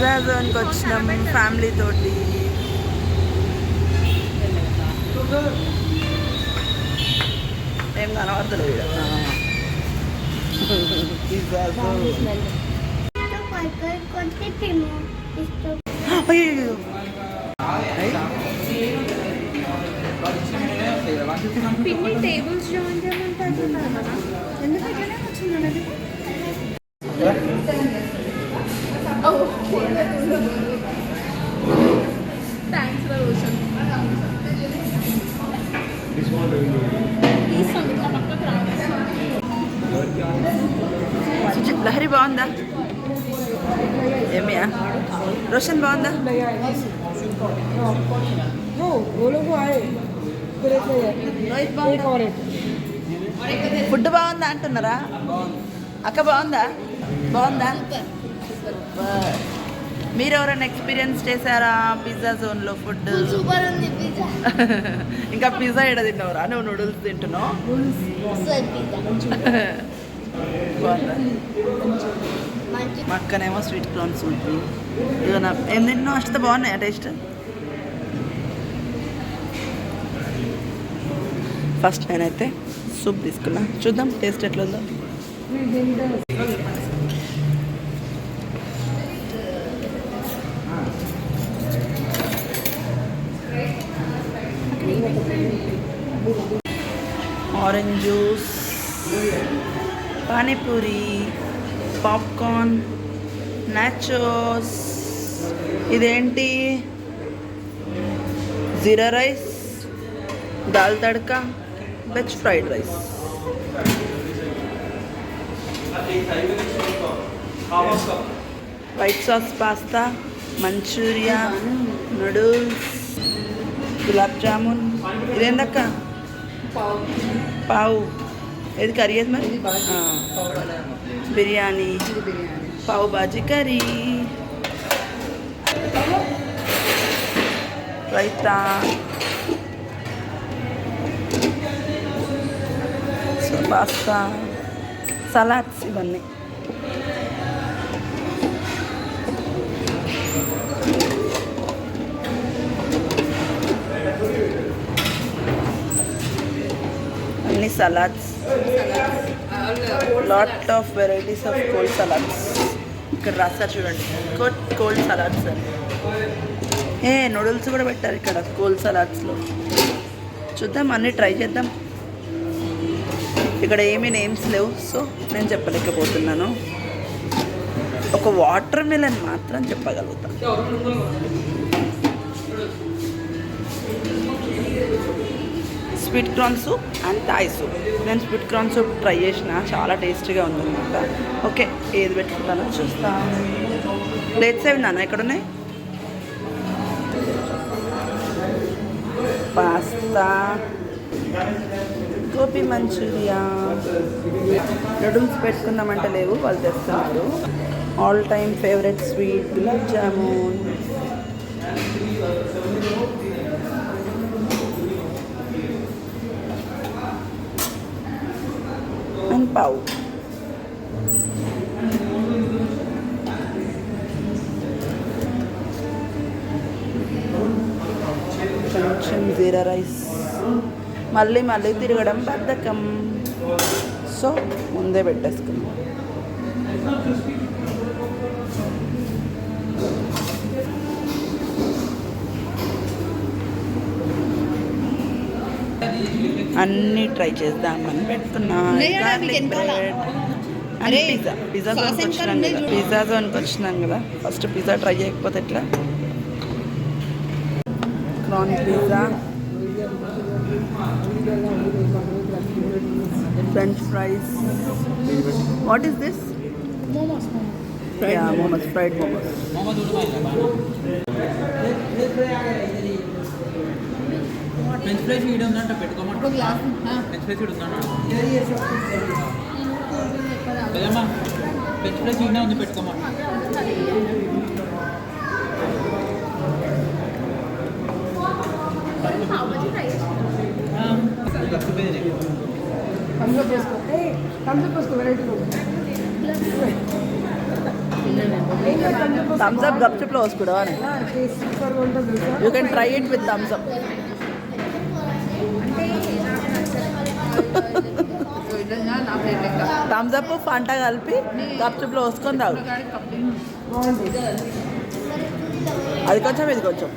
జోన్కి వచ్చినాం ఫ్యామిలీ తోటి. ఏం కనబడతలేదు పిన్ని టేబుల్స్ జాయిన్ చేయమంటారు కదా, ఎందుకంటే వచ్చిందండి. Thanks for ocean. లహరి బాగుందా? ఏమియా రోషన్ బాగుందా? ఫుడ్ బాగుందా అంటున్నారా? అక్క బాగుందా? బాగుందా? మీరు ఎవరైనా ఎక్స్పీరియన్స్ చేశారా పిజ్జా జోన్లో ఫుడ్? ఇంకా పిజ్జా ఎడ తిన్నావురా? నువ్వు నూడిల్స్ తింటున్నావు. బాగుందా? మా అక్కనేమో స్వీట్ కార్న్ సూప్. ఇక నా ఏం తింటున్నావు? అష్ట బాగున్నాయా టేస్ట్? ఫస్ట్ నేనైతే సూప్ తీసుకున్నా, చూద్దాం టేస్ట్ ఎట్లుందో. Orange juice, panipuri, popcorn, nachos, ఇదేంటి jeera rice, dal tadka, veg fried rice. White sauce pasta, Manchuria, noodles, gulab jamun. ఇదేందక్క? పావు. ఏది కర్రీ? ఏది మరి? Biryani, pav bhaji curry, raita, pasta, salads, ఇవన్నీ. అన్ని salads, lot of varieties of cold salads. ఇక్కడ రాస్తారు చూడండి, కోల్డ్ సలాడ్స్ అని. నూడిల్స్ కూడా పెట్టారు ఇక్కడ కోల్డ్ సలాడ్స్లో. చూద్దాం, అన్నీ ట్రై చేద్దాం. ఇక్కడ ఏమీ నేమ్స్ లేవు, సో నేను చెప్పలేకపోతున్నాను. ఒక వాటర్ మిలన్ మాత్రం చెప్పగలుగుతాను. Sweet corn soup and Thai soup. నేను స్వీట్ కార్న్ సూప్ ట్రై చేసిన, చాలా టేస్టీగా ఉందన్నమాట. ఓకే, ఏది పెట్టుకుంటానో చూస్తాను. ప్లేట్స్ ఏమి నాన్న ఎక్కడ ఉన్నాయి? పాస్తా, గోబీ మంచూరియా, నూడిల్స్ పెట్టుకుందామంటే లేవు, వాళ్ళు తెస్తున్నారు. All time favourite sweet gulab jamun, and పావు. కొంచెం జీరా రైస్. మళ్ళీ తిరగడం బద్ధకం, సో ముందే పెట్టేసుకున్నాం. అన్నీ ట్రై చేద్దామని పెట్టుకున్నా. పిజ్జా జోన్కి వచ్చినాం కదా, ఫస్ట్ పిజ్జా ట్రై చేయకపోతే ఎట్లా? Corn pizza, French fries. What is this? Momos. Yeah, momos, fried momos. French fries video unna pettukomanna. ఒక glass. French fries unna. Pedamma. French fries video unna pettukomanna. Thums Up గప్చుప్లో పోసుకుంటావా అని you can try it with Thums Up. Thums Up Fanta కలిపి గప్చుప్లో పోసుకొని తాగు. అది కొంచెం ఇది కొంచెం.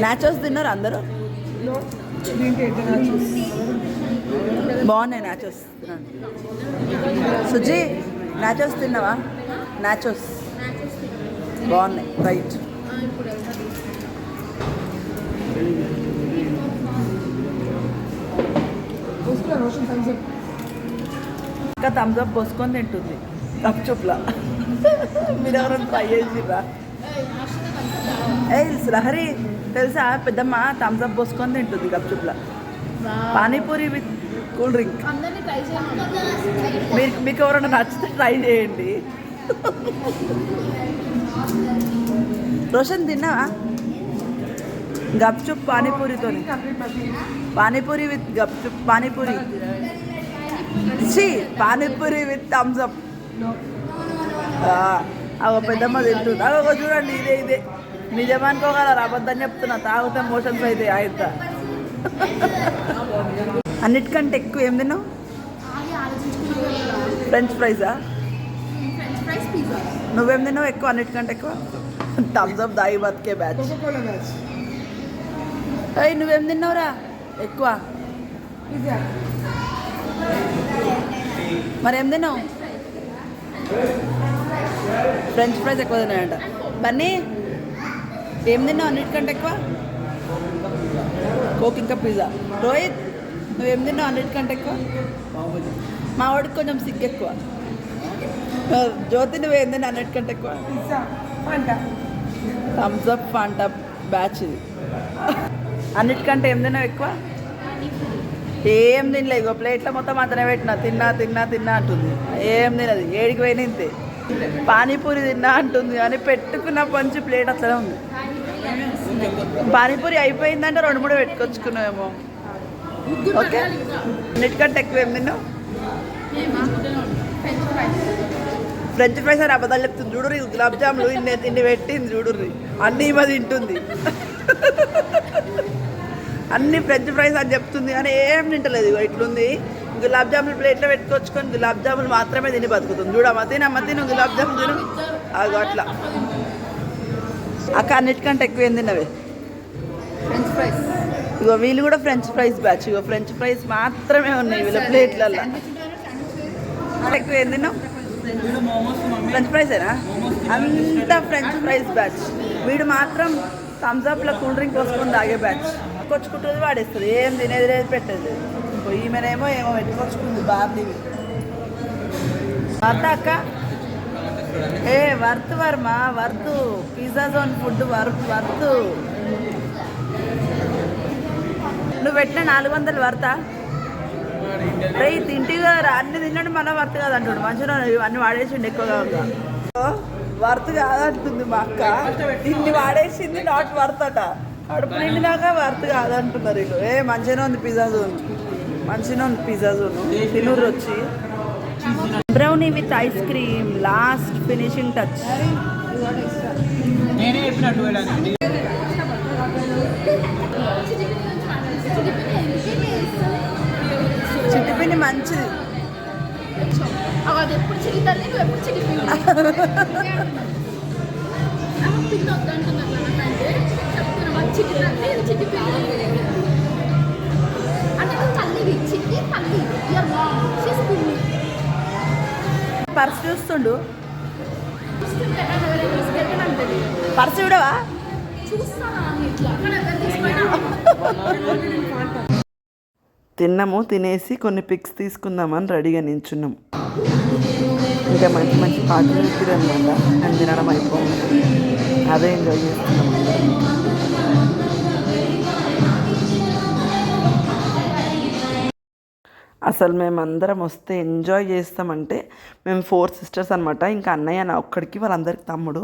నాచోస్ తిన్నారు అందరూ? బాగున్నాయి నాచోస్. సుజీ నాచోస్ తిన్నావా? నాచోస్ బాగున్నాయి. రైట్. ఇంకా థమ్స్ అప్ పోసుకొని తింటుంది గప్చుప్లా. మీరు ఎవరైనా ట్రై చేసిర్రా? ఏ లహరి తెలుసా పెద్దమ్మ థమ్స్ అప్ పోసుకొని తింటుంది గప్చుప్లా. Panipuri with cool drink. మీకు ఎవరైనా నచ్చితే ట్రై చేయండి. రోషన్ తిన్నావా గప్చుప్ పానీపూరితో? Panipuri with gupchup. Panipuri panipuri with Thums Up. అగో పెద్దమ్మ తింటుంది. అగో చూడండి ఇదే నిజమనుకోగలరు, అబద్ధం చెప్తున్నా. తాగుతా మోషన్స్ అయితే ఆయన. అన్నిటికంటే ఎక్కువ ఏం తిన్నావు? ఫ్రెంచ్ ఫ్రైజా? నువ్వేం తిన్నావు ఎక్కువ అన్నిటికంటే ఎక్కువ? థమ్స్ అప్ దాయి బతికే బ్యాచ్. అయ్యి నువ్వేం తిన్నావురా ఎక్కువ? మరేం తిన్నావు? ఫ్రెంచ్ ఫ్రైస్ ఎక్కువ తిన్నాయంట. బన్నీ ఏం తిన్నావు అన్నిటికంటే ఎక్కువ? కోక్ ఇంకా పిజ్జా. రోహిత్ నువ్వేం తిన్నావు అన్నిటికంటే ఎక్కువ? మా వాడికి కొంచెం సిగ్గు ఎక్కువ. జ్యోతి నువ్వేం తిన్నావు అన్నిటికంటే ఎక్కువ? థమ్స్ అప్ ఫాంటా బ్యాచ్ ఇది. అన్నిటికంటే ఏం తిన్నావు ఎక్కువ? ఏం తినలే. ఇగో ప్లేట్లో మొత్తం అతనే పెట్టినా. తిన్నా తిన్నా తిన్నా అంటుంది. ఏం తినది. ఏడికి పోయినా ఇంతే. పానీపూరి తిన్నా అంటుంది కానీ పెట్టుకున్న పంచి ప్లేట్ అట్లనే ఉంది. పానీపూరి అయిపోయిందంటే 2-3 పెట్టుకొచ్చుకున్నావేమో. ఓకే. అన్నిటికంటే ఎక్కువ ఏం తిన్నావు? ఫ్రెంచ్ ఫ్రైస్ అని అబద్ధాలు చెప్తుంది చూడుర్రి. గులాబ్ జాములు ఇన్ని పెట్టింది చూడుర్రి. అన్నీ ఈమె తింటుంది. అన్ని ఫ్రెంచ్ ఫ్రైస్ అని చెప్తుంది కానీ ఏం తింటలేదు. ఇట్లుంది. గులాబ్ జాములు ప్లేట్లో పెట్టుకొచ్చుకొని గులాబ్ జాములు మాత్రమే తిని బతుకుతుంది. చూడమ్మా తిను గులాబ్ జాములు తిను. అగో అట్లా. అక్క అన్నిటికంటే ఎక్కువ ఏం తిన్నవే? French fries. ఇగో వీళ్ళు కూడా ఫ్రెంచ్ ఫ్రైస్ బ్యాచ్. ఇగో ఫ్రెంచ్ ఫ్రైస్ మాత్రమే ఉన్నాయి వీళ్ళ ప్లేట్లలో. ఎక్కువ ఏం తిన్నావు? ఫ్రెంచ్ ఫ్రైసేనా? అంతా ఫ్రెంచ్ ఫ్రైస్ బ్యాచ్. వీడు మాత్రం థమ్స్ అప్లో కూల్ డ్రింక్ పోసుకొని తాగే బ్యాచ్. కొచ్చుకుంటుంది వాడేస్తుంది. ఏం తినేది లేదు పెట్టేది. ఈమెనేమో ఏమో పెట్టుకొచ్చుకుంది బార్లీవి. వర్త అక్క worth Varma worth pizza zone food worth. నువ్వు పెట్టిన 400 వర్తా? రేయ్ తింటి కదా అన్ని తిన్నాడు మళ్ళీ వర్త్ కాదంటాడు. మంచిగా అన్ని వాడేసిండు ఎక్కువగా. వర్త్ కాదంటుంది మా అక్క. ఇన్ని వాడేసింది నాట్ వర్త్ అట. కడుపు నిండినాక వర్త్ కాదంటున్నారు వీళ్ళు. మంచిగానే ఉంది పిజ్జా జోన్. మంచిగానే ఉంది పిజ్జా జోన్. తినూరు వచ్చి brownie with ice cream last finishing touch. నేనే చెప్పినట్టు చిట్టిపిండి మంచిది. అది ఎప్పుడు చిరిగితే నువ్వు ఎప్పుడు చిరిగిపోయి పిల్ల వద్దంటున్నాను. అంటే చెప్తున్నా చిట్టిదంటే ఇది చిట్టిపోయి అంటే నువ్వు తల్లివి చిట్టి తల్లి. పర్స్ చూస్తుండు. పర్స్ చూడవా? తిన్నాము. తినేసి కొన్ని పిక్స్ తీసుకుందామని రెడీగా నించున్నాం. ఇంకా మంచి మంచి పాటలు పెట్టిరనమాట. అని తినడం అయిపోయింది. అదే ఎంజాయ్ చేస్తున్నాం. అసలు మేమందరం వస్తే ఎంజాయ్ చేస్తామంటే మేము 4 సిస్టర్స్ అనమాట. ఇంకా అన్నయ్య నా ఒక్కడికి, వాళ్ళందరికి తమ్ముడు.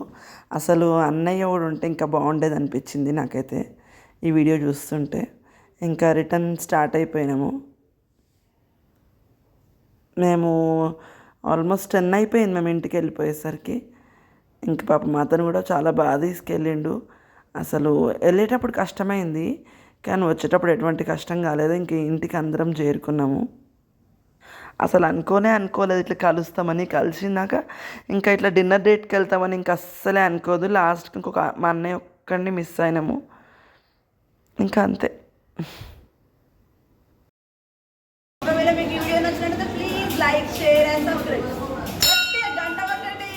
అసలు అన్నయ్య కూడా ఉంటే ఇంకా బాగుండేది అనిపించింది నాకైతే ఈ వీడియో చూస్తుంటే. ఇంకా రిటర్న్ స్టార్ట్ అయిపోయినాము. మేము ఆల్మోస్ట్ 10 అయిపోయింది మేము ఇంటికి వెళ్ళిపోయేసరికి. ఇంక పాపం అతను కూడా చాలా బాగా తీసుకెళ్ళిండు. అసలు వెళ్ళేటప్పుడు కష్టమైంది, కానీ వచ్చేటప్పుడు ఎటువంటి కష్టం కాలేదు. ఇంక ఇంటికి అందరం చేరుకున్నాము. అసలు అనుకోలేదు ఇట్లా కలుస్తామని. కలిసినాక ఇంకా ఇట్లా డిన్నర్ డేట్కి వెళ్తామని ఇంకా అస్సలే అనుకోదు. లాస్ట్కి ఇంకొక మా అన్నయ్య ఒక్కడిని మిస్ అయినాము. ఇంకా అంతే. ఒకవేళ మీకు ఈ వీడియో నచ్చినట్లయితే please like, share and subscribe. గంట కొట్టండి.